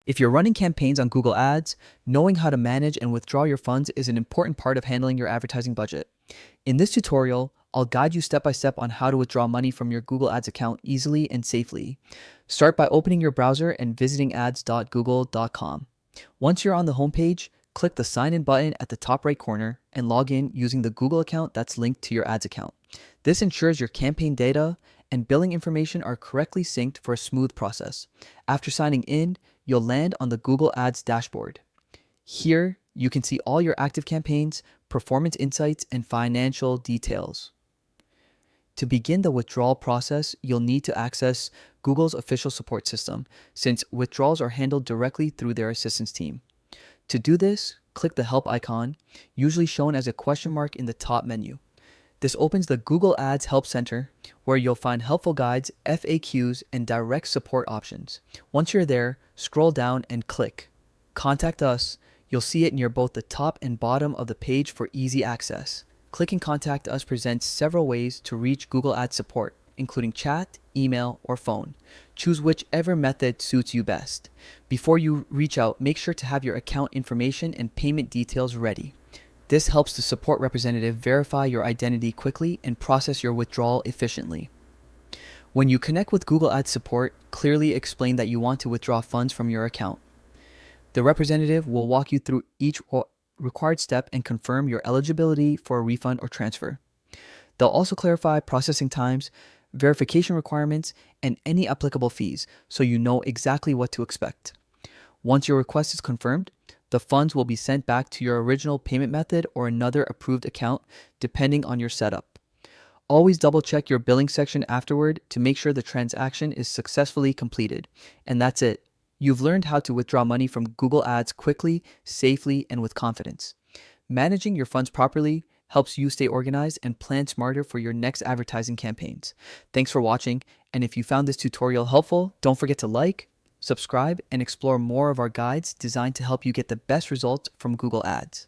If you're running campaigns on Google Ads, knowing how to manage and withdraw your funds is an important part of handling your advertising budget. In this tutorial, I'll guide you step by step on how to withdraw money from your Google Ads account easily and safely. Start by opening your browser and visiting ads.google.com. Once you're on the homepage, click the Sign In button at the top right corner and log in using the Google account that's linked to your Ads account. This ensures your campaign data and billing information are correctly synced for a smooth process. After signing in, you'll land on the Google Ads dashboard. Here, you can see all your active campaigns, performance insights, and financial details. To begin the withdrawal process, you'll need to access Google's official support system, since withdrawals are handled directly through their assistance team. To do this, click the Help icon, usually shown as a question mark in the top menu. This opens the Google Ads Help Center, where you'll find helpful guides, FAQs, and direct support options. Once you're there, scroll down and click Contact Us. You'll see it near both the top and bottom of the page for easy access. Clicking Contact Us presents several ways to reach Google Ads support, including chat, email, or phone. Choose whichever method suits you best. Before you reach out, make sure to have your account information and payment details ready. This helps the support representative verify your identity quickly and process your withdrawal efficiently. When you connect with Google Ads support, clearly explain that you want to withdraw funds from your account. The representative will walk you through each required step and confirm your eligibility for a refund or transfer. They'll also clarify processing times, verification requirements, and any applicable fees, so you know exactly what to expect. Once your request is confirmed, the funds will be sent back to your original payment method or another approved account, depending on your setup. Always double check your billing section afterward to make sure the transaction is successfully completed. And that's it. You've learned how to withdraw money from Google Ads quickly, safely, and with confidence. Managing your funds properly helps you stay organized and plan smarter for your next advertising campaigns. Thanks for watching, and if you found this tutorial helpful, don't forget to like, subscribe, and explore more of our guides designed to help you get the best results from Google Ads.